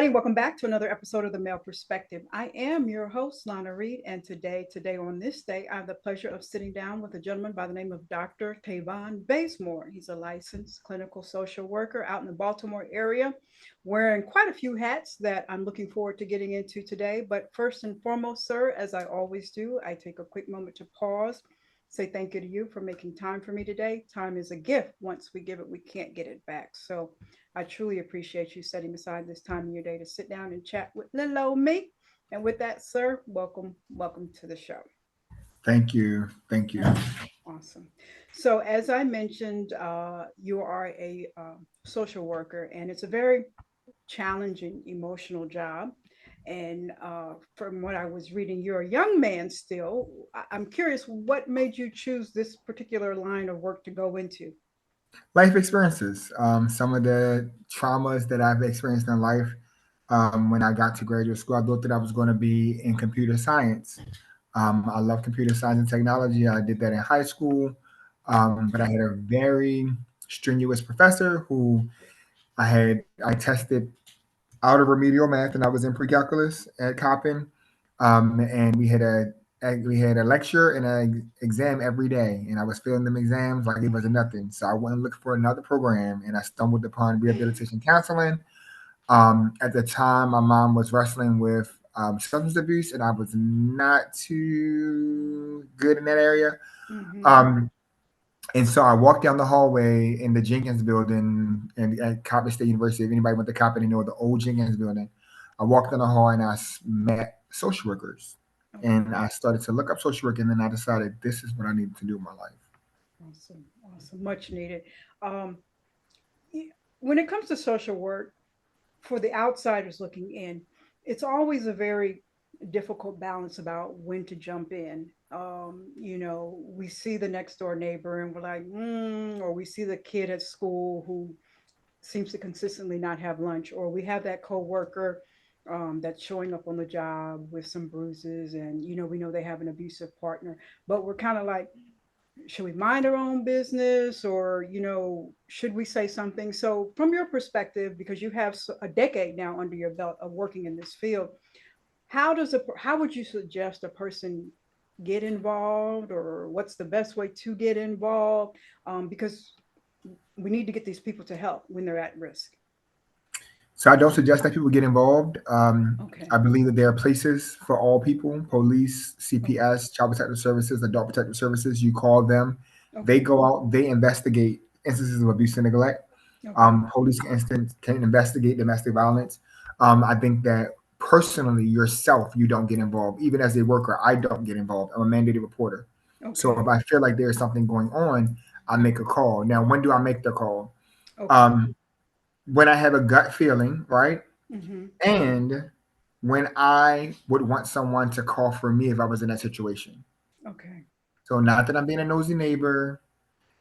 everybody. Welcome back to another episode of The Male Perspective. I am your host, Lana Reid, and today on this day, I have the pleasure of sitting down with a gentleman by the name of Dr. Taavon Bazemore. He's a licensed clinical social worker out in the Baltimore area, wearing quite a few hats that I'm looking forward to getting into today. But first and foremost, sir, as I always do, I take a quick moment to pause, say thank you to you for making time for me today. Time is a gift. Once we give it, we can't get it back. So I truly appreciate you setting aside this time in your day to sit down and chat with little old me. And with that, sir, welcome to the show. Thank you. Thank you. Awesome. So, as I mentioned, you are a social worker, and it's a very challenging, emotional job. And from what I was reading, you're a young man still. I'm curious, what made you choose this particular line of work to go into? Life experiences. Some of the traumas that I've experienced in life. When I got to graduate school, I thought that I was going to be in computer science. I love computer science and technology. I did that in high school, but I had a very strenuous professor who I tested out of remedial math, and I was in pre-calculus at Coppin, and we had a lecture and an exam every day, and I was failing them exams like it wasn't nothing. So I went and looked for another program, and I stumbled upon rehabilitation counseling. At the time, my mom was wrestling with substance abuse, and I was not too good in that area. Mm-hmm. Um, and so I walked down the hallway in the Jenkins building at Coppin State University. If anybody went to Coppin, they know the old Jenkins building. I walked down the hall and met social workers. And Okay. I started to look up social work, and then I decided this is what I needed to do in my life. Awesome. Awesome. Much needed. Um, when it comes to social work, for the outsiders looking in, it's always a very difficult balance about when to jump in. We see the next door neighbor and we're like, or we see the kid at school who seems to consistently not have lunch, or we have that coworker that's showing up on the job with some bruises, and we know they have an abusive partner, but we're kind of like, should we mind our own business, or should we say something? So from your perspective, because you have a decade now under your belt of working in this field, how would you suggest a person get involved, or what's the best way to get involved, because we need to get these people to help when they're at risk. So I don't suggest that people get involved. Okay. I believe that there are places for all people: police, Okay. CPS, Child Protective Services, Adult Protective Services. You call them, they Okay. go out, they investigate instances of abuse and neglect. Okay. Police can investigate domestic violence. I think that personally, yourself, you don't get involved. Even as a worker, I don't get involved. I'm a mandated reporter. So if Okay. I feel like there's something going on, I make a call. Now, when do I make the call? Okay. Um, when I have a gut feeling, right? Mm-hmm. And when I would want someone to call for me if I was in that situation. Okay. So not that I'm being a nosy neighbor,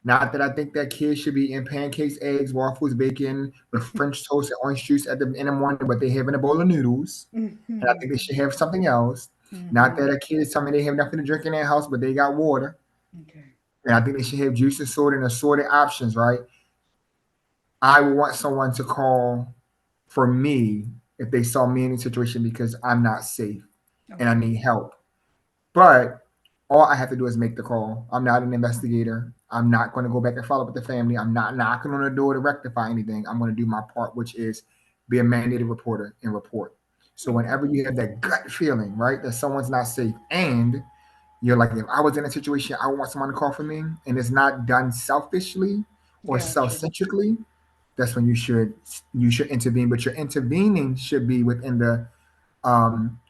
not that I think that kids should be eating pancakes, eggs, waffles, bacon with French toast and orange juice in the morning, but they having a bowl of noodles. And I Mm-hmm. think they should have something else. Not Mm-hmm. that a kid is telling me they have nothing to drink in their house, but they got water. Okay. And I think they should have juice and soda and assorted options, right? I want someone to call for me if they saw me in a situation because I'm not safe and I Okay. need help. But all I have to do is make the call. I'm not an investigator. I'm not going to go back and follow up with the family. I'm not knocking on the door to rectify anything. I'm going to do my part, which is be a mandated reporter and report. So Okay. whenever you have that gut feeling, right, that someone's not safe, and you're like, if I was in a situation, I want someone to call for me, and it's not done selfishly or Gotcha. self-centrically, that's when you should intervene. But your intervening should be within the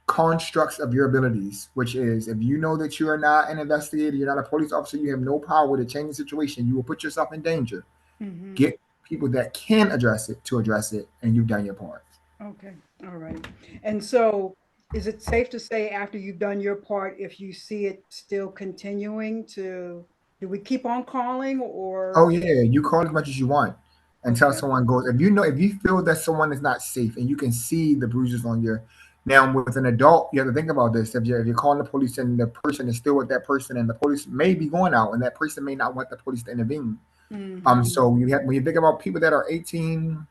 constructs of your abilities, which is if you know that you are not an investigator, you're not a police officer, you have no power to change the situation, you will put yourself in danger. Mm-hmm. Get people that can address it to address it, and you've done your part. Okay. All right. And so, is it safe to say after you've done your part, if you see it still continuing to, do we keep on calling or? Oh yeah, you call as much as you want until Okay. someone goes. If you feel that someone is not safe and you can see the bruises on your now with an adult, you have to think about this. If you're calling the police and the person is still with that person and the police may be going out and that person may not want the police to intervene. Mm-hmm. So when you think about people that are 18,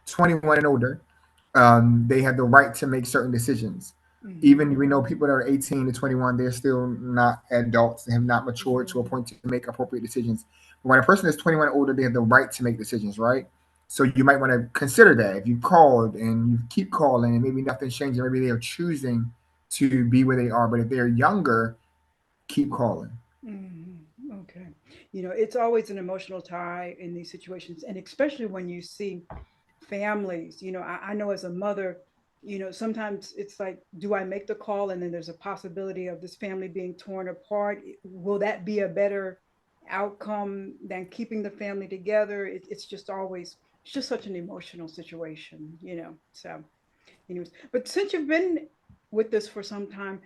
21 and older, They have the right to make certain decisions. Hmm. Even we know people that are 18 to 21, they're still not adults. They have not That's matured to a right. point to make appropriate decisions. But when a person is 21 or older, they have the right to make decisions, right? So you might want to consider that. If you called and you keep calling and maybe nothing's changing, maybe they are choosing to be where they are. But if they're younger, keep calling. Hmm. Okay. It's always an emotional tie in these situations, and especially when you see families. I know as a mother, sometimes it's like, do I make the call? And then there's a possibility of this family being torn apart. Will that be a better outcome than keeping the family together? It's just always, it's just such an emotional situation. So, but since you've been with this for some time,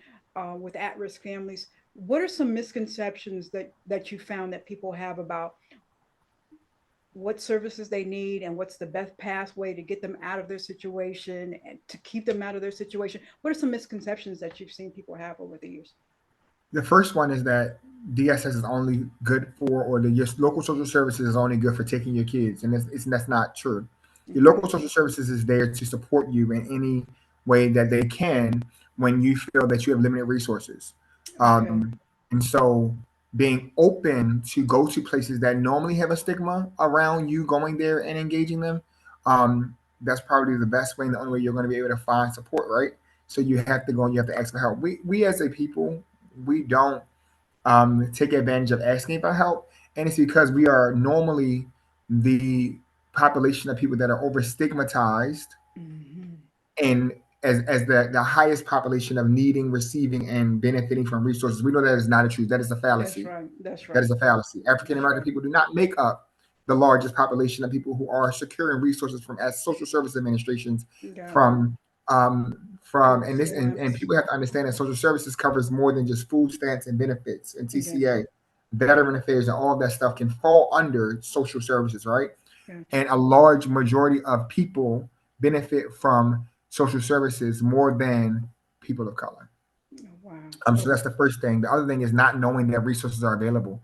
with at-risk families, what are some misconceptions that you found that people have about what services they need and what's the best pathway to get them out of their situation and to keep them out of their situation? What are some misconceptions that you've seen people have over the years? The first one is that DSS is only good for, or the your local social services is only good for taking your kids, and that's not true. Your local Okay. social services is there to support you in any way that they can when you feel that you have limited resources. Okay. And so being open to go to places that normally have a stigma around you going there and engaging them, that's probably the best way and the only way you're going to be able to find support, right? So you have to go and you have to ask for help. We as a people, we don't take advantage of asking for help, and it's because we are normally the population of people that are over stigmatized Hmm. and as the highest population of needing, receiving, and benefiting from resources. We know that is not a truth. That is a That's fallacy. right. That's That right. is a fallacy. African That's American right. people do not make up the largest population of people who are securing resources from as social service administrations Got it. from Food and this and stamps. people have to understand that social services covers more than just food stamps and benefits and Okay. TCA, veteran affairs, and all of that stuff can fall under social services, right? Gotcha. And a large majority of people benefit from social services more than people of color. Oh, wow. So that's Okay. the first thing. The other thing is not knowing that resources are available.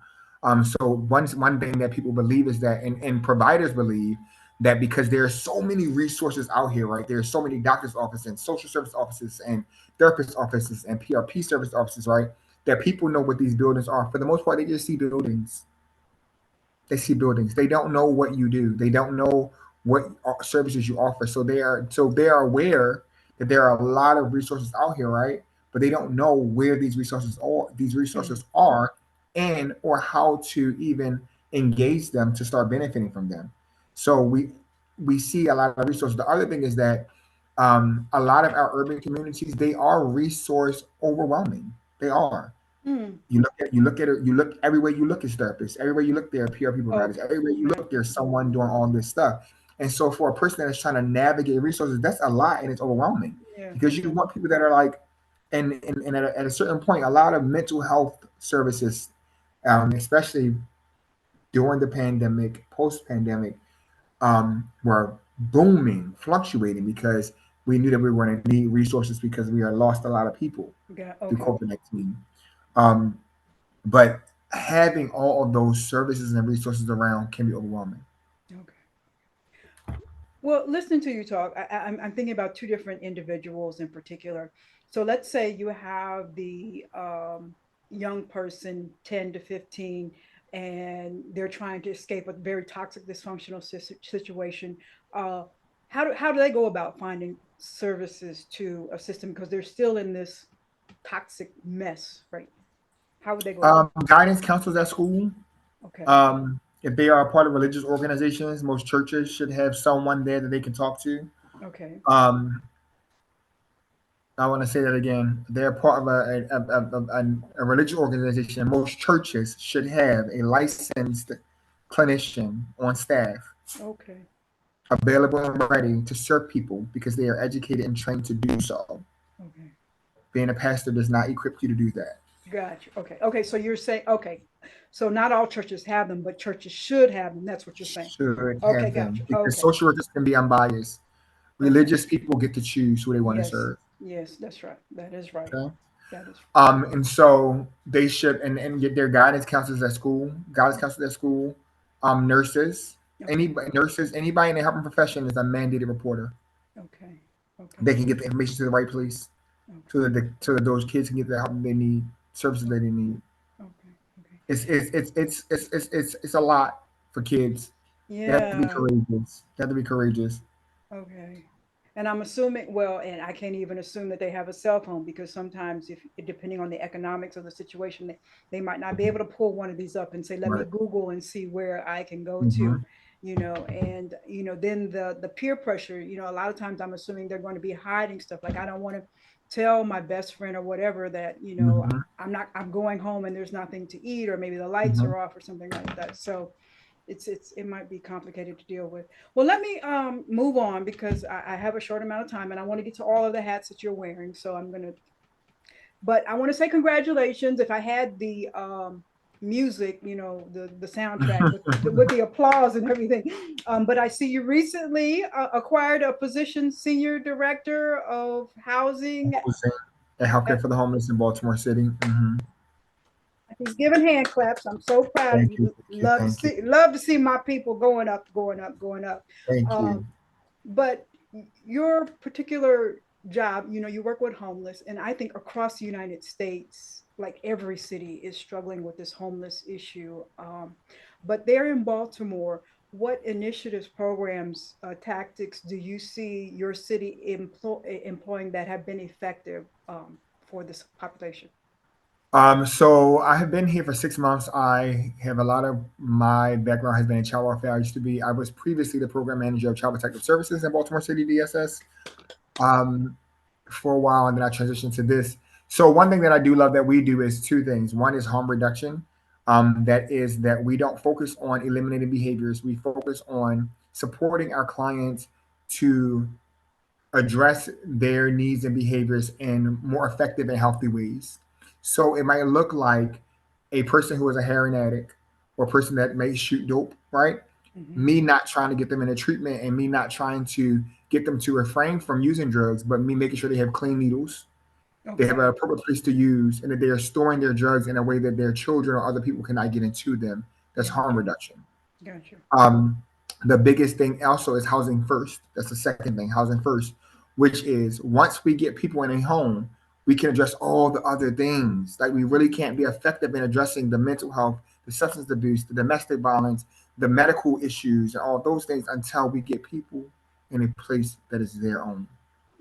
So one thing that people believe is that, and providers believe that because there are so many resources out here, right? There are so many doctors' offices and social service offices and therapist offices and PRP service offices, right? That people know what these buildings are. For the most part, they just see buildings. They see buildings. They don't know what you do. They don't know what services you offer. So they are aware that there are a lot of resources out here, right? But they don't know where these Mm. resources are, and or how to even engage them to start benefiting from them. So we see a lot of resources. The other thing is that a lot of our urban communities, they are resource overwhelming. They are. Mm. You look at it, you look everywhere you look is therapists, everywhere you look there are PRP providers, Okay. everywhere you Right. look there's someone doing all this stuff. And so for a person that's trying to navigate resources, that's a lot and it's overwhelming Yeah. because you Okay. want people that are like, and at a certain point, a lot of mental health services, especially during the pandemic, post pandemic, were booming, fluctuating because we knew that we were going to need resources because we had lost a lot of people Got. through Okay. COVID-19. Um, but having all of those services and resources around can be overwhelming. Okay. Well, listening to you talk, I'm thinking about two different individuals in particular. So let's say you have the young person, 10 to 15, and they're trying to escape a very toxic, dysfunctional situation. Uh, how do they go about finding services to assist them because they're still in this toxic mess, right? How would they go about? Guidance counselors at school, Okay. if they are a part of religious organizations, most churches should have someone there that they can talk to. Okay. Um, I want to say that again. They're part of a religious organization. Most churches should have a licensed clinician on staff Okay. available and ready to serve people because they are educated and trained to do so. Okay. Being a pastor does not equip you to do that. Gotcha. Okay. Okay. So you're saying, okay. So not all churches have them, but churches should have them. That's what you're saying. Should Okay. have Gotcha. them because Okay. social workers can be unbiased. Okay. Religious people get to choose who they want to Yes. serve. Yes. That's right. That is right. Okay. That is. And so they should and get their guidance counselors at school, nurses, Okay. anybody in the helping profession is a mandated reporter. Okay. Okay. they can get the information to the right place, Okay. so that those kids can get the help they need, services that they need. Okay. Okay. It's a lot for kids. They have to be Yeah. courageous. They have to be courageous. Okay. And I'm assuming, well, and I can't even assume that they have a cell phone because sometimes, if depending on the economics of the situation, they might not be able to pull one of these up and say, "Let me Right. Google and see where I can go to," Hmm. and then the peer pressure. A lot of times I'm assuming they're going to be hiding stuff. Like I don't want to tell my best friend or whatever that Hmm. I'm going home and there's nothing to eat, or maybe the lights Hmm. are off or something like that. So it might be complicated to deal with. Well, let me move on because I have a short amount of time and I want to get to all of the hats that you're wearing. So I'm gonna, but I want to say congratulations. If I had the music, the soundtrack with the applause and everything, but I see you recently acquired a position, senior director of housing. Housing and healthcare for the homeless in Baltimore City. Hmm. He's giving hand claps. I'm so proud of Thank you, you. thank you, thank you, Love to see my people going up, going up, going up. thank you. Um, but your particular job, you work with homeless, and I think across the United States, like every city is struggling with this homeless issue. But there in Baltimore, what initiatives, programs, tactics do you see your city employing that have been effective for this population? So I have been here for 6 months. I have a lot of my background has been in child welfare. I was previously the program manager of Child Protective Services in Baltimore City DSS. Um, for a while, and then I transitioned to this. So one thing that I do love that we do is two things. One is harm reduction. That is that we don't focus on eliminating behaviors. We focus on supporting our clients to address their needs and behaviors in more effective and healthy ways. So it might look like a person who is a heroin addict or a person that may shoot dope, right? Hmm. Me not trying to get them into treatment and me not trying to get them to refrain from using drugs, but me making sure they have clean needles, they have an Okay, appropriate place to use, and that they are storing their drugs in a way that their children or other people cannot get into them. That's harm gotcha, reduction. gotcha. Um, the biggest thing also is housing first. That's the second thing, housing first, which is once we get people in a home, we can address all the other things. Like we really can't be effective in addressing the mental health, the substance abuse, the domestic violence, the medical issues, and all those things until we get people in a place that is their own.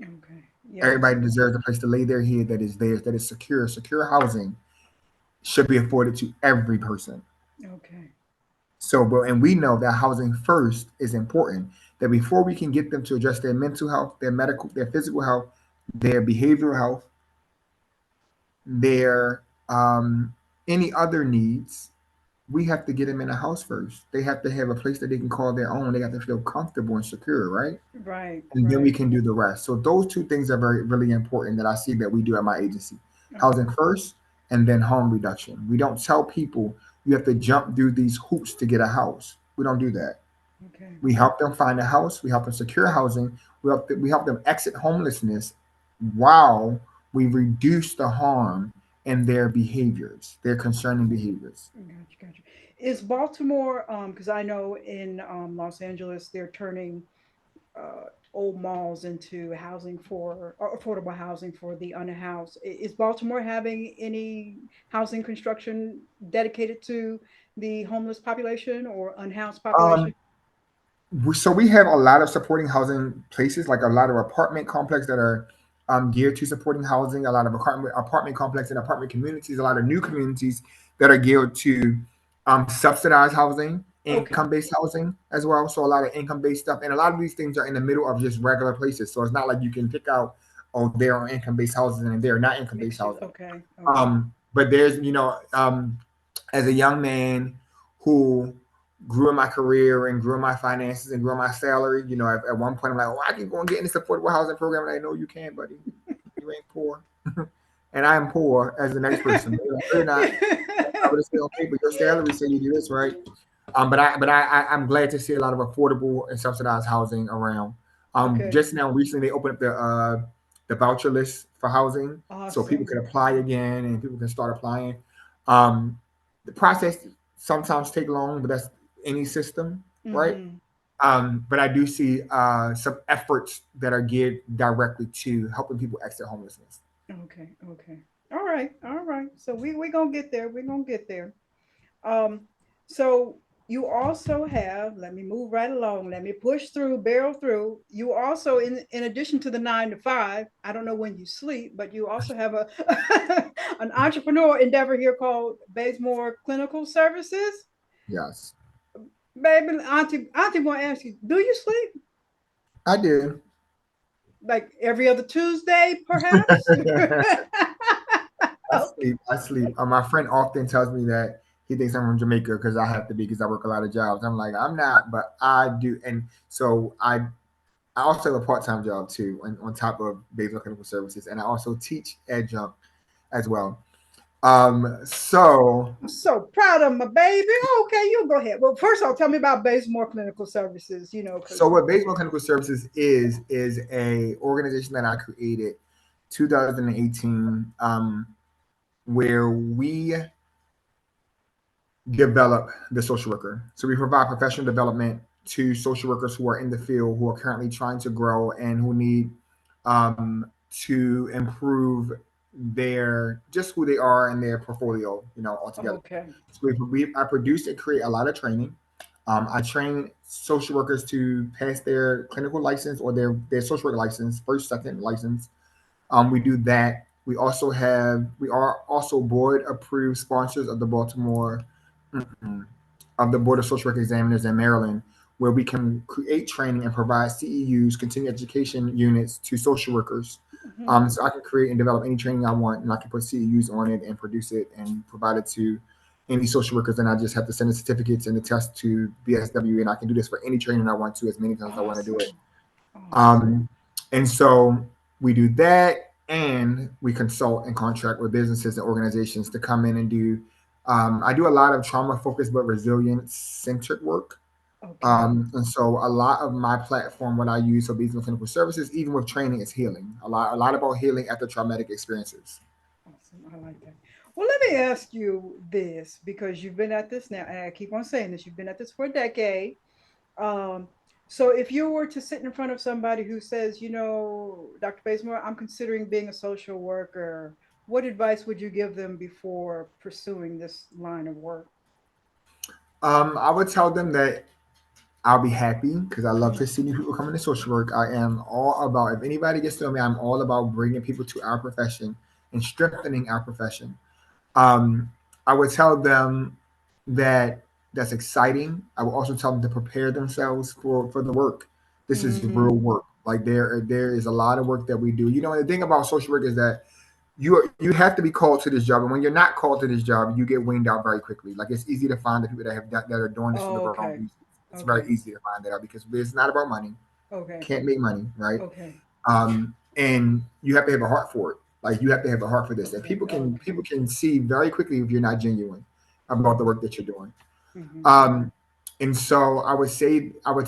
Okay, yes, Everybody deserves a place to lay their head that is theirs, that is secure. Secure housing should be afforded to every person. okay, So, but and we know that housing first is important. That before we can get them to address their mental health, their medical, their physical health, their behavioral health, their any other needs, we have to get them in a house first. They have to have a place that they can call their own. They have to feel comfortable and secure, right? right, And then we right. can do the rest. So those two things are very really important that I see that we do at my agency. Housing Okay, first and then harm reduction. We don't tell people you have to jump through these hoops to get a house. We don't do that. okay, We help them find a house. We help them secure housing. We help them exit homelessness while we reduce the harm in their behaviors, their concerning behaviors. gotcha, gotcha. Is Baltimore, because I know in Los Angeles they're turning old malls into housing for or affordable housing for the unhoused. Is Baltimore having any housing construction dedicated to the homeless population or unhoused Um, population? so we have a lot of supporting housing places, like a lot of apartment complex that are geared to supporting housing, a lot of apartment complex and apartment communities, a lot of new communities that are geared to subsidize housing, Okay, income-based housing as well. So a lot of income-based stuff, and a lot of these things are in the middle of just regular places. So it's not like you can pick out, oh, they're on income-based housing and they're not income-based mixed use. housing. Okay, okay, But there's, as a young man who grew in my career and grew in my finances and grew in my salary, at one point I'm like, oh, I can go and get in this affordable housing program. And I know you can, buddy. You ain't poor. And I am poor as the next person. They're like, no, you're not. I would say, okay, but your salary say you do this, right? I'm glad to see a lot of affordable and subsidized housing around. okay. Just now, recently they opened up the voucher list for housing, so people Awesome. can apply again and people can start applying. Um, the process sometimes take long, but that's any system, right? Mm-hmm. But I do see some efforts that are geared directly to helping people exit homelessness. Okay, okay. All right, all right. So we gonna get there. We're gonna get there. Um, so you also have, let me move right along, let me push through, barrel through. You also, in addition to the 9 to 5, I don't know when you sleep, but you also have a an entrepreneur endeavor here called Bazemore Clinical Services. Yes, Baby, Auntie want to ask you, do you sleep I do. like every other Tuesday, perhaps? I Okay. sleep. I sleep. My friend often tells me that he thinks I'm from Jamaica because I have to be because I work a lot of jobs. I'm like, I'm not, but I do. And so I also have a part time job too, on top of Basal Clinical Services, and I also teach adjunct as well. So I'm so proud of my baby. Okay, you go ahead. Well, first of all, tell me about Bazemore Clinical Services, because. so what Basal Clinical Services is a organization that I created 2018, where we develop the social worker. So we provide professional development to social workers who are in the field, who are currently trying to grow and who need um, to improve their just who they are and their portfolio, altogether. Okay. So I produce and create a lot of training. I train social workers to pass their clinical license or their social work license, first, second license. We do that. We are also board approved sponsors of the Baltimore mm, of the Board of Social Work Examiners in Maryland, where we can create training and provide CEUs, continuing education units, to social workers. Hmm. So I can create and develop any training I want, and I can put CEUs on it and produce it and provide it to any social workers. And I just have to send the certificates and the test to BSW, and I can do this for any training I want to, as many times as I want to do it. Awesome. Awesome. Um, and so we do that, and we consult and contract with businesses and organizations to come in and do. I do a lot of trauma focused but resilience centered work. Okay. And so a lot of my platform, what I use for business clinical services, even with training, is healing. A lot about healing after traumatic experiences. Awesome. I like that. Well, let me ask you this because you've been at this now, and I keep on saying this, you've been at this for a decade. Um, so if you were to sit in front of somebody who says, Dr. Bazemore, I'm considering being a social worker, what advice would you give them before pursuing this line of work? I would tell them that I'll be happy because I love to Mm. see new people come into social work. I am all about, if anybody gets to know me, I'm all about bringing people to our profession and strengthening our profession. Um, I would tell them that that's exciting. I will also tell them to prepare themselves for the work. This is Mm-hmm. real work. Like there is a lot of work that we do. And the thing about social work is that you have to be called to this job, and when you're not called to this job, you get weaned out very quickly. Like it's easy to find the people that are doing this for the Oh, wrong okay. reasons. It's very Okay. easy to find that out because it's not about money. Okay. Can't make money, right? Okay. And you have to have a heart for it. Like you have to have a heart for this, and Okay. people Okay. can see very quickly if you're not genuine about the work that you're doing. Mm-hmm. Um, and so I would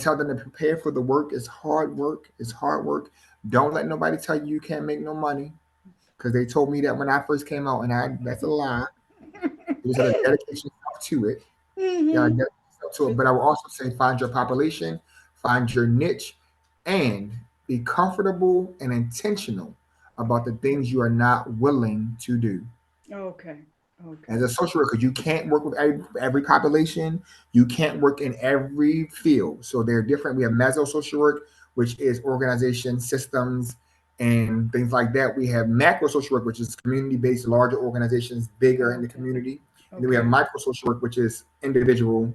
tell them to prepare for the work. It's hard work. It's hard work. Don't let nobody tell you you can't make no money because they told me that when I first came out, and that's a lie. You just have to dedicate yourself to it. Yeah, Mm-hmm. dedicate yourself to it. But I will also say find your population, find your niche, and be comfortable and intentional about the things you are not willing to do. Okay. Okay. As a social worker, you can't work with every population. You can't work in every field. So they're different. We have meso social work, which is organization, systems, and things like that. We have macro social work, which is community based, larger organizations, bigger in the Okay. community. And then we have Okay. micro social work, which is individual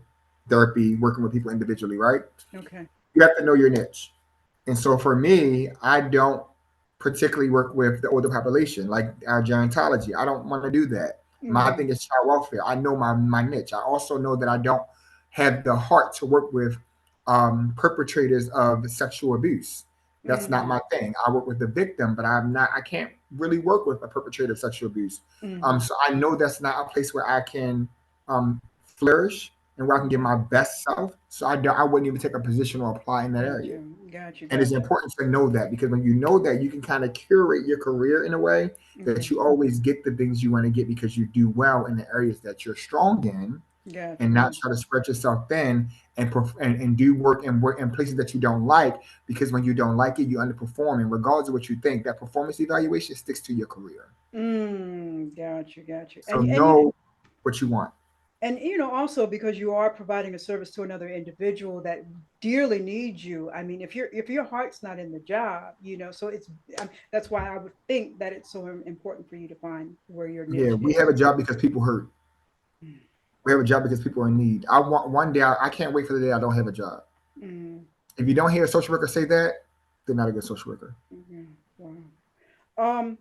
therapy, working with people individually, right? Okay. You have to know your niche. And so for me, I don't particularly work with the older population, like our gerontology. I don't want to do that. My Mm-hmm. thing is child welfare. I know my niche. I also know that I don't have the heart to work with perpetrators of sexual abuse. That's not Mm-hmm. my thing. I work with the victim, but I can't really work with a perpetrator of sexual abuse. Mm-hmm. So I know that's not a place where I can flourish and where I can give Okay. my best self. So I wouldn't even take a position or apply in that Got area. you. Got you. And it's Got you. important to know that because when you know that, you can kind of curate your career in a way that Okay. you always get the things you want to get because you do well in the areas that you're strong in. Gotcha, and not gotcha. try to spread yourself thin and do work in places that you don't like, because when you don't like it, you underperform. And regardless of what you think, that performance evaluation sticks to your career. Gotcha, gotcha. So know what you want. And also because you are providing a service to another individual that dearly needs you. I mean, if your heart's not in the job, so that's why I would think that it's so important for you to find where your Yeah, niche we have is. a job because people hurt. We have a job because people are in need. I want one day. I can't wait for the day I don't have a job. Mm, If you don't hear a social worker say that, they're not a good social worker. mm, wow. Um,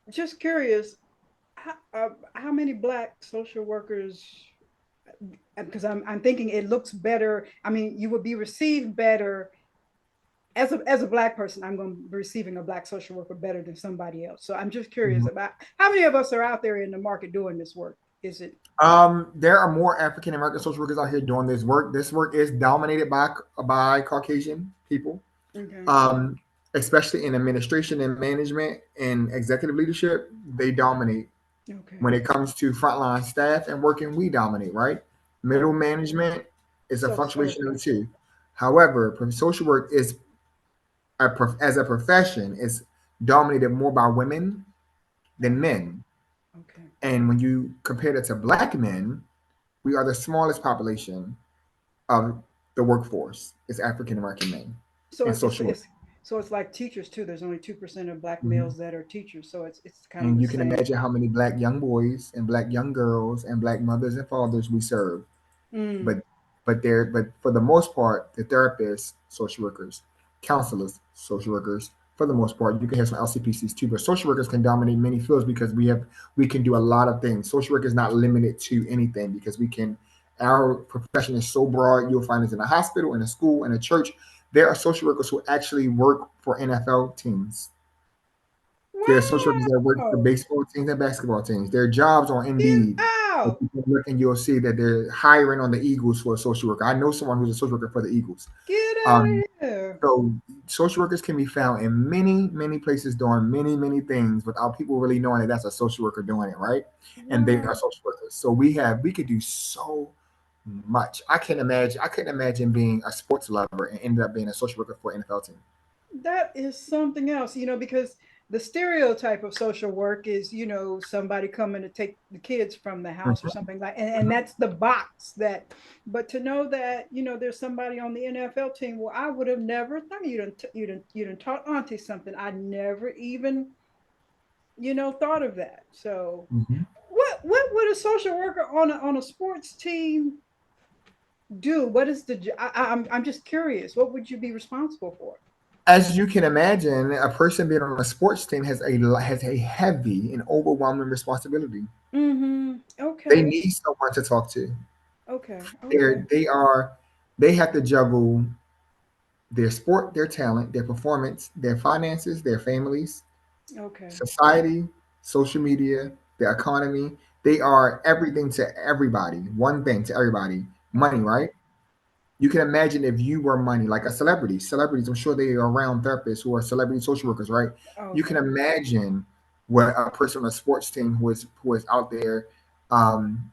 just curious, how many Black social workers? Because I'm thinking it looks better. I mean, you would be received better as a Black person. I'm going to be receiving a Black social worker better than somebody else. So I'm just curious Mhm. about how many of us are out there in the market doing this work. Is it There are more African American social workers out here doing this work. This work is dominated by Caucasian people, okay? um, especially in administration and management and executive leadership. They dominate. Okay. When it comes to frontline staff and working, we dominate. Right, middle Oh, management is a fluctuation of okay. the two. However, social work is as a profession is dominated more by women than Oh, men. okay. And when you compare that to black men, we are the smallest population of the workforce. It's African American men So in it's social work. it's so it's like teachers too. There's only 2% of Black Mhm. males that are teachers. So it's kind of And the you can same. imagine how many black young boys and black young girls and black mothers and fathers we serve. Mm, But but for the most part, the therapists, social workers, counselors, social workers, for the most part, you can have some LCPCs too. But social workers can dominate many fields because we can do a lot of things. Social work is not limited to anything because we can. Our profession is so broad. You'll find us in a hospital, in a school, in a church. There are social workers who actually work for NFL teams. There are social workers that work for wow. baseball teams and basketball teams. Their jobs on Get Indeed. If out. you can look and you'll see that they're hiring on the Eagles for a social worker. I know someone who's a social worker for the Eagles. Get out Um, of here. so social workers can be found in many, many places doing many, many things without people really knowing that that's a social worker doing it, right? And they are Wow. social workers. So we could do so much. I couldn't imagine being a sports lover and ended up being a social worker for an NFL team. That is something else, because the stereotype of social work is, somebody coming to take the kids from the house or Mhm, something and that's the box that, but to know that, there's somebody on the NFL team, well, I would have never thought you done taught Auntie something. I never even, thought of that. So mhm. what would a social worker on a sports team do? What is I'm just curious. What would you be responsible for? As you can imagine, a person being on a sports team has a heavy and overwhelming responsibility. Mm-hmm. They Okay. need someone to talk to. Okay. They're Okay. they are they have to juggle their sport, their talent, their performance, their finances, their families, Okay. society, social media, the economy. They are everything to everybody, one thing to everybody. Money, Okay. right? You can imagine if you were money, like a celebrity. Celebrities, I'm sure they are around therapists who are celebrity social workers, right? You can Okay. imagine what a person on a sports team who is out there um,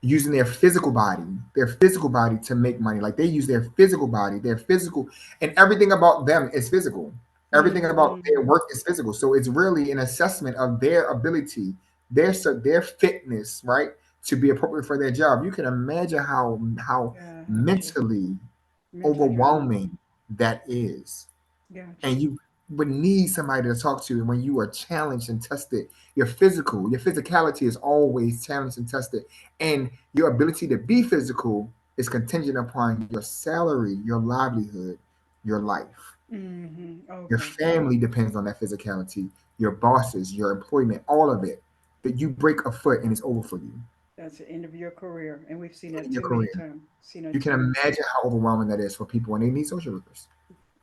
using their physical body to make money. Like they use their physical body, their physical, and everything about them is physical. Everything about Mm-hmm. their work is physical. So it's really an assessment of their ability, their fitness, right, to be appropriate for their job. You can imagine how Gotcha. mentally Mentally draining. overwhelming that is. Gotcha. And you would need somebody to talk to when you are challenged and tested. Your physicality is always challenged and tested. And your ability to be physical is contingent upon your salary, your livelihood, your life. Mm-hmm. Your Okay. family depends on that physicality, your bosses, your employment, all of it. That you break a foot and it's over for you That's the end of your career, and we've seen that in your too many career. times. Seen You that can too many times. imagine how overwhelming that is for people when they need social workers.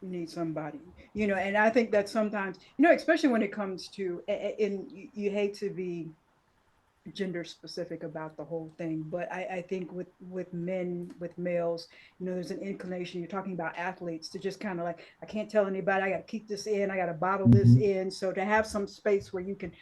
You need somebody, and I think that sometimes, especially when it comes to, and you hate to be gender specific about the whole thing, but I think with men, with males, there's an inclination. You're talking about athletes to just kind of like, I can't tell anybody, I got to keep this in, I got to bottle this Mhm. in. So to have some space where you can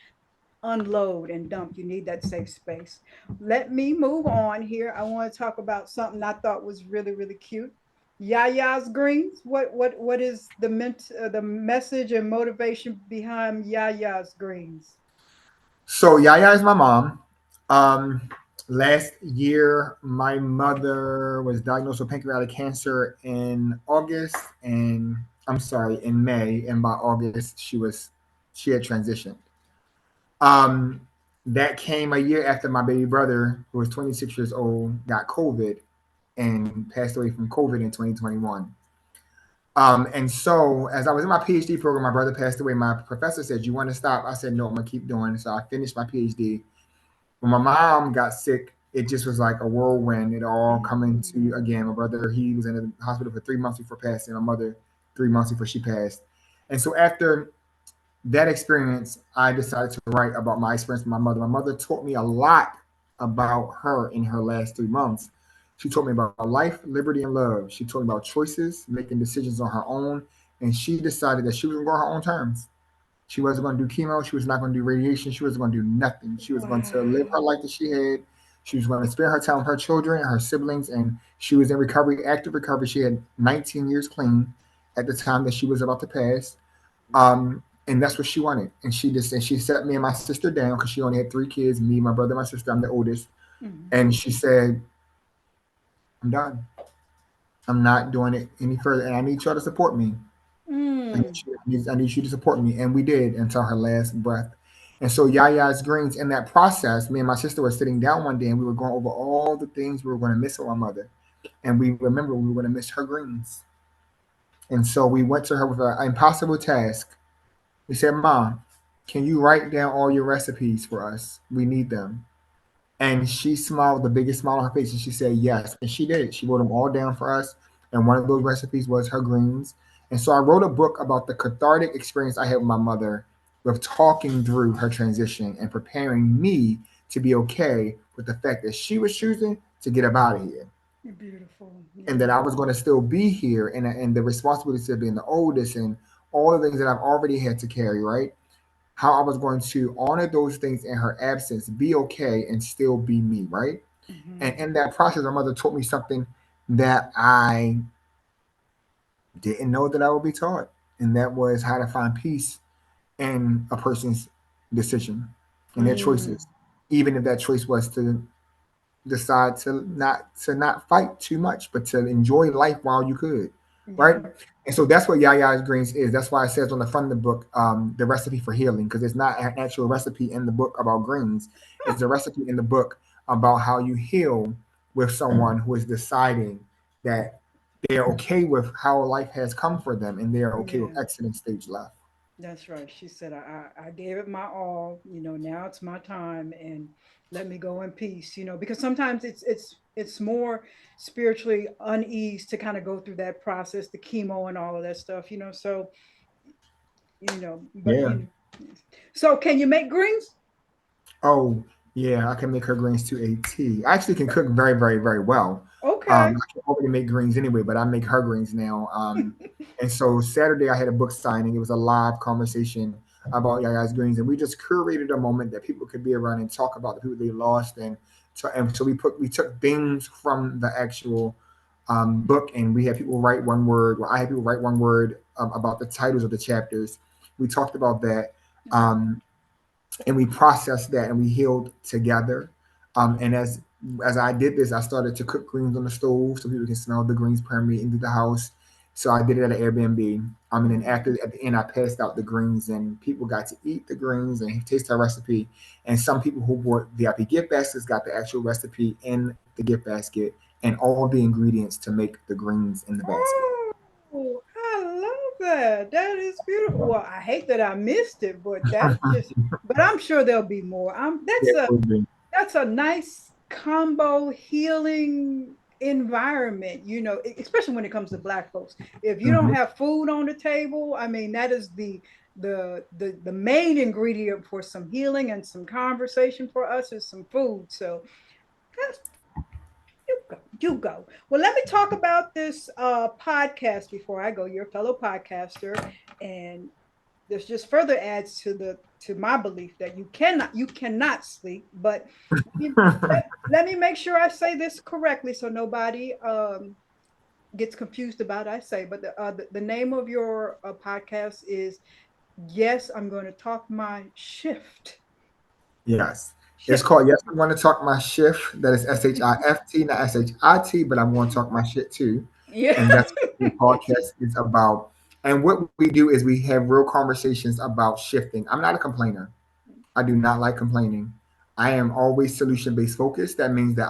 unload and dump. You need that safe space. Let me move on here. I want to talk about something I thought was really, really cute. Yaya's greens. What is the message and motivation behind Yaya's greens? So Yaya is my mom. Um, Last year, my mother was diagnosed with pancreatic cancer in August, and I'm sorry, in May, and by August she had transitioned. Um, that came a year after my baby brother, who was 26 years old, got COVID and passed away from COVID in 2021. And so, as I was in my PhD program, my brother passed away. My professor said, "You want to stop?" I said, "No, I'm gonna keep doing." So I finished my PhD. When my mom got sick, it just was like a whirlwind. It all coming to Mm, again. My brother, he was in the hospital for 3 months before passing. My mother, 3 months before she passed. And so after that experience, I decided to write about my experience with my mother. My mother taught me a lot about her in her last 3 months. She taught me about life, liberty, and love. She taught me about choices, making decisions on her own, and she decided that she was going to go on her own terms. She wasn't going to do chemo. She was not going to do radiation. She wasn't going to do nothing. She was going to live her wow. life that she had. She was going to spend her time with her children, her siblings, and she was in recovery, active recovery. She had 19 years clean at the time that she was about to pass. And that's what she wanted. And she set me and my sister down because she only had 3 kids, me, my brother, my sister. I'm the oldest. Mm, And she said, "I'm done. I'm not doing it any further. And I need y'all to support me. mm, I need you to support me." And we did until her last breath. And so Yaya's greens in that process, me and my sister were sitting down one day and we were going over all the things we were going to miss with my mother. And we remember we were going to miss her greens. And so we went to her with an impossible task. We said, "Mom, can you write down all your recipes for us? We need them." And she smiled the biggest smile on her face and she said yes. And she did. She wrote them all down for us. And one of those recipes was her greens. And so I wrote a book about the cathartic experience I had with my mother, with talking through her transition and preparing me to be okay with the fact that she was choosing to get up out of here. beautiful. And Yeah. that I was going to still be here, and the responsibility of being the oldest and all the things that I've already had to carry, right? How I was going to honor those things in her absence, be okay, and still be me, right? And Hmm. in that process, my mother taught me something that I didn't know that I would be taught, and that was how to find peace in a person's decision and their Mm, choices, even if that choice was to decide to not fight too much, but to enjoy life while you could, right? yeah. And so that's what Yaya's Greens is. That's why it says on the front of the book, the recipe for healing, because it's not an actual recipe in the book about greens. It's a recipe in the book about how you heal with someone who is deciding that they're okay with how life has come for them and they're okay with Yeah. exiting stage left. That's right. She said, I gave it my all, now it's my time and let me go in peace, because sometimes it's more spiritually unease to kind of go through that process, the chemo and all of that stuff, so, but, Yeah. so can you make greens? Oh, yeah, I can make her greens to a T. I actually can cook very, very, very well. Okay. I can already make greens anyway, but I make her greens now. And so Saturday I had a book signing. It was a live conversation about Yaya's greens, and we just curated a moment that people could be around and talk about the people they lost, and so we took things from the actual book, and we had people write one word. Well, I had people write one word about the titles of the chapters. We talked about that. Um, and we processed that and we healed together. And as I did this, I started to cook greens on the stove so people can smell the greens permeating through the house. So I did it at an Airbnb. And then Mm. after at the end, I passed out the greens, and people got to eat the greens and taste our recipe. And some people who bought VIP gift baskets got the actual recipe in the gift basket and all the ingredients to make the greens in the basket. Oh, I love that. That is beautiful. Well, I hate that I missed it, but that's just, but I'm sure there'll be more. Yeah, it would be. That's a nice combo healing environment, especially when it comes to black folks. If you don't Mhm. have food on the table, I mean, that is the main ingredient for some healing and some conversation for us is some food. So that's you go. Well, let me talk about this podcast before I go. You're a fellow podcaster, and this just further adds to my belief that you cannot sleep. But let me make sure I say this correctly so nobody gets confused about I say. But the name of your podcast is Yes, I'm going to talk my shift. Yes. It's Shift. called Yes, I Want to Talk My Shift. That is SHIFT, not SHIT, but I'm going to talk my shit too. Yeah. And that's what the podcast is about. And what we do is we have real conversations about shifting. I'm not a complainer. I do not like complaining. I am always solution based focused. That means that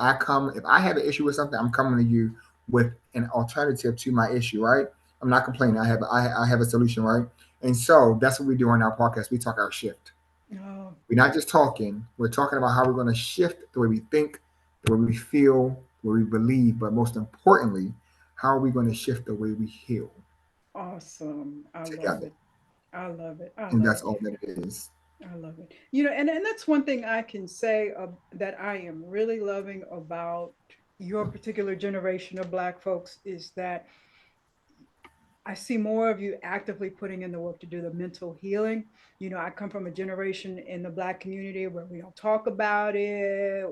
if I have an issue with something, I'm coming to you with an alternative to my issue, right? I'm not complaining. I have a solution, right? And so that's what we do on our podcast. We talk our shift. Oh, We're not just talking. We're talking about how we're going to shift the way we think, the way we feel, the way we believe, but most importantly, how are we going to shift the way we heal awesome. I love together? it. I love it. I And love that's it. all that it is. I love it. And that's one thing I can say that I am really loving about your particular generation of Black folks is that I see more of you actively putting in the work to do the mental healing. I come from a generation in the Black community where we don't talk about it.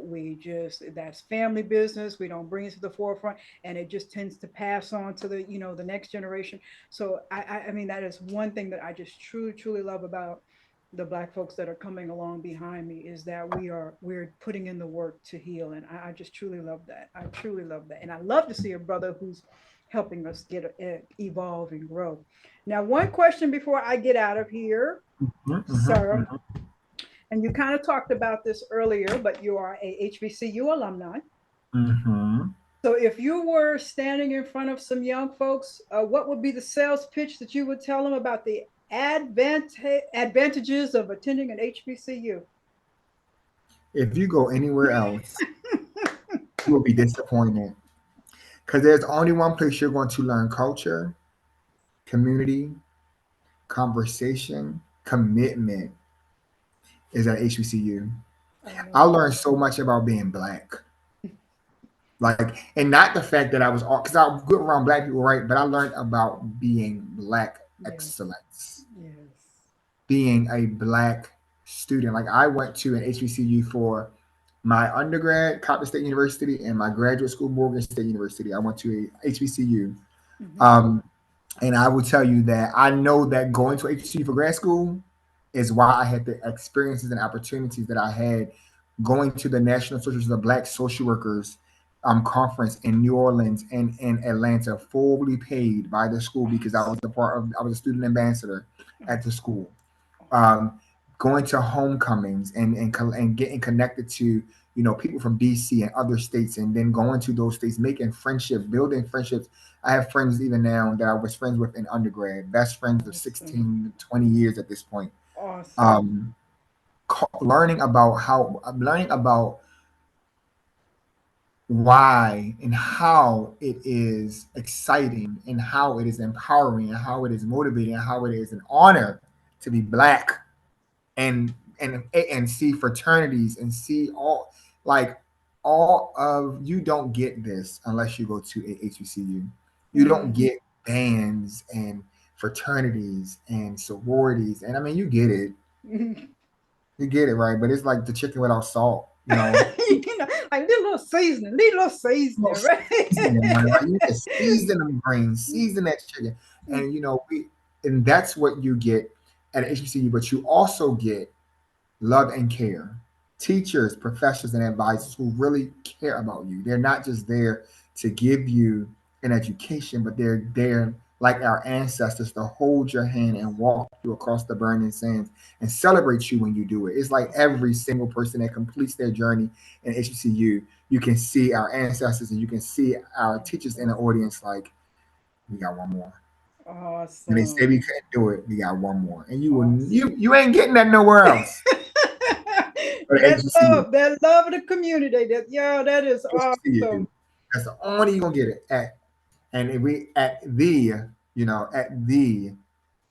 That's family business. We don't bring it to the forefront, and it just tends to pass on to the next generation. So I mean, that is one thing that I just truly, truly love about the Black folks that are coming along behind me is that we're putting in the work to heal. And I just truly love that. I truly love that. And I love to see a brother who's helping us evolve and grow. Now, one question before I get out of here, Mm-hmm, sir, and you kind of talked about this earlier, but you are a HBCU alumni. mm-hmm. So, if you were standing in front of some young folks, what would be the sales pitch that you would tell them about the advantages of attending an HBCU? If you go anywhere else, you will be disappointed because there's only one place you're going to learn culture, community, conversation, commitment is at HBCU. I I love it. learned so much about being black. Like, and not the fact that I was all, because I grew up around black people, right? But I learned about being black Yes, excellence, yes. being a black student. Like, I went to an HBCU for my undergrad, Coppin State University, and my graduate school, Morgan State University. I went to a HBCU. Mm-hmm. Um, And I will tell you that I know that going to HBCU for grad school is why I had the experiences and opportunities that I had going to the National Association of Black Social Workers conference in New Orleans and in Atlanta, fully paid by the school because Awesome. I was a student ambassador at the Awesome. school. Awesome. Um, Going to homecomings and getting connected to people from DC and other states, and then going to those states, making friendships, building friendships. I have friends even now that I was friends with in undergrad, best friends of Awesome. 16, 20 years at this point. Awesome. Um, learning about why and how it is exciting and how it is empowering and how it is motivating and how it is an honor to be black and see fraternities and see like all of you don't get this unless you go to a HBCU. You don't Mm. get bands and fraternities and sororities, and I mean you get it right, but it's like the chicken without salt, Like need a little No seasoning, right? seasoning, man. Like you just season them greens, season that chicken, and and that's what you get at HBCU. But you also get love and care. Teachers, professors, and advisors who really care about you. They're not just there to give you an education, but they're there like our ancestors to hold your hand and walk you across the burning sands and celebrate you when you do it. It's like every single person that completes their journey in HBCU, you can see our ancestors and you can see our teachers in the Awesome. audience like, we got one more. When they say we Awesome. couldn't do it, we got one more. And Awesome. you ain't getting that nowhere else. But That HBCU. love of the community. That is HBCU. awesome. That's the only you're gonna get it at. And if we at the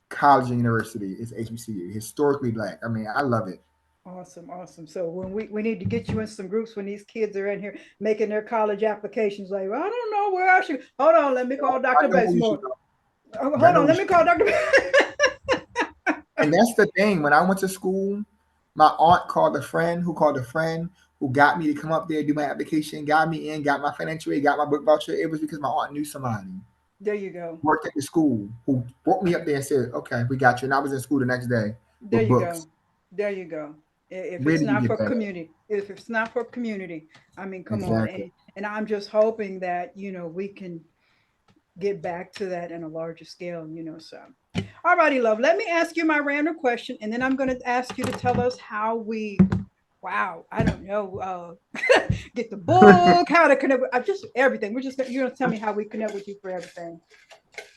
college and university is HBCU, historically black. I mean, I love it. Awesome, awesome. So when we need to get you in some groups when these kids are in here making their college applications, like, well, I don't know where I should. Hold on, let me call I Dr. know who you should Bazemore. go. Hold I know on, who you let me should call go. Dr. And that's the thing. When I went to school, my aunt called a friend who called a friend who got me to come up there, do my application, got me in, got my financial aid, got my book voucher. It was because my aunt knew somebody There you go. worked at the school who brought me up there and said, "Okay, we got you." And I was in school the next day There with you books. go. There you go. If Where it's did you not get for that? community, if it's not for community, I mean, come on. Exactly. And I'm just hoping that, we can get back to that in a larger scale. So, all righty, love. Let me ask you my random question, and then I'm going to ask you to tell us how we, wow, I don't know, get the book, how to connect with, just everything. You're going to tell me how we connect with you for everything.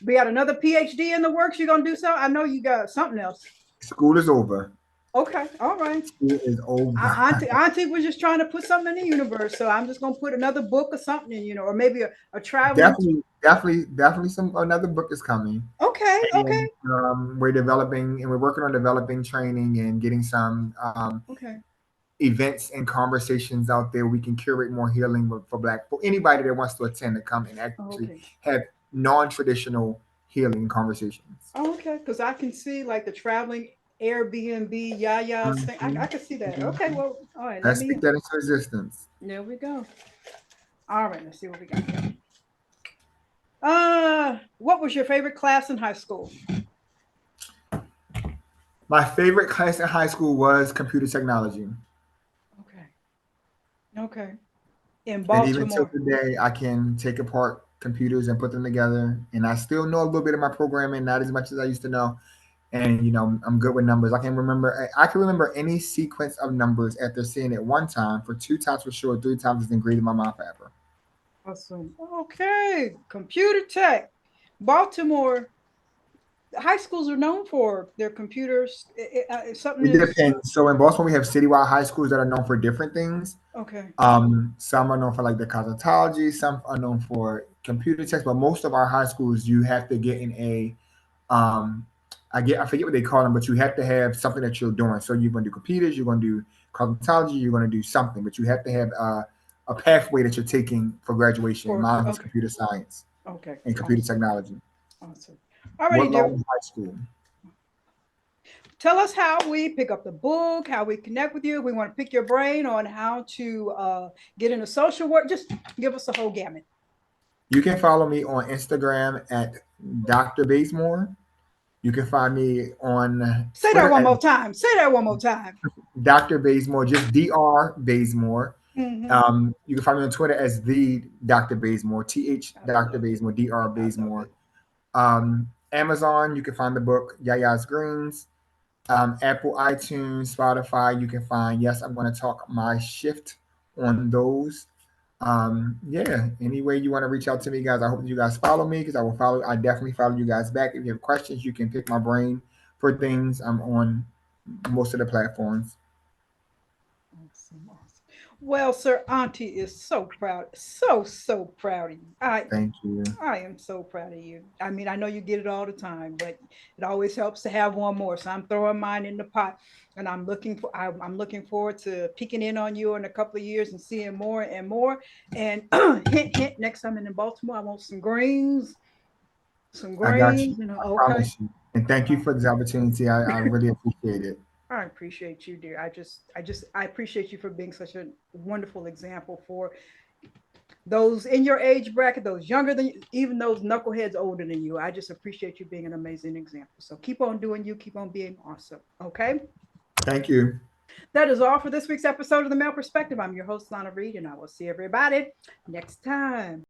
We got another PhD in the works. You're going to do so? I know you got something else. School is over. Okay, all right. School is over. Auntie was just trying to put something in the universe, so I'm just gonna put another book or something in, or maybe a traveling. Definitely some another book is coming. Okay, okay, And we're developing and we're working on developing training and getting some okay. events and conversations out there. We can curate more healing for Black for anybody that wants to attend to come and actually Okay. have non-traditional healing conversations. Okay, because I can see like the traveling Airbnb, Yaya's thing. I Mhm, can see that. Okay, mhm. well, all right, let Let's me. speak that into existence. There we go. All right, let's see what we got here. What was your favorite class in high school? My favorite class in high school was computer technology. Okay, okay. In And even till Baltimore. today, I can take apart computers and put them together. And I still know a little bit of my programming, not as much as I used to know. And I'm good with numbers. I can remember any sequence of numbers after seeing it one time, for two times for sure, three times it's engraved in my mind forever. Awesome. Okay, computer tech. Baltimore high schools are known for their computers. If something It is depends. So in Boston, we have citywide high schools that are known for different things. okay, Some are known for like the cosmetology, some are known for computer tech, but most of our high schools you have to get in a um I forget what they call them, but you have to have something that you're doing. So you're gonna do computers, you're gonna do cosmetology, you're gonna do something, but you have to have a pathway that you're taking for graduation. for Mine was okay, computer science okay, and computer awesome, technology. awesome. Alrighty, What law dear. in high school? Tell us how we pick up the book, how we connect with you. We want to pick your brain on how to get into social work. Just give us a whole gamut. You can follow me on Instagram at Dr. Bazemore. You can find me on Say that Twitter one at more time. Say that one more time. Dr. Bazemore, just Dr. Bazemore. Mm-hmm. You can find me on Twitter as the Dr. Bazemore, TH I Dr. love it. Bazemore, Dr. I love Bazemore. it. Amazon, you can find the book Yaya's Greens. Apple, iTunes, Spotify, you can find Yes, I'm going to talk my shift on those. Yeah, any way you want to reach out to me, guys, I hope you guys follow me because I definitely follow you guys back. If you have questions, you can pick my brain for things. I'm on most of the platforms. Awesome, awesome. Well, sir, Auntie is so proud, so proud of you. Thank you. I am so proud of you. I mean, I know you get it all the time, but it always helps to have one more. So I'm throwing mine in the pot, and I'm looking forward to peeking in on you in a couple of years and seeing more and more. And hint, hint. Next time I'm in Baltimore, I want some greens, some I got you. greens. I Okay. promise you. And thank you for this opportunity. I really appreciate it. I appreciate you, dear. I appreciate you for being such a wonderful example for those in your age bracket, those younger than you, even those knuckleheads older than you. I just appreciate you being an amazing example. So keep on doing you, keep on being awesome. Okay. Thank you. That is all for this week's episode of The Male Perspective. I'm your host, Lana Reid, and I will see everybody next time.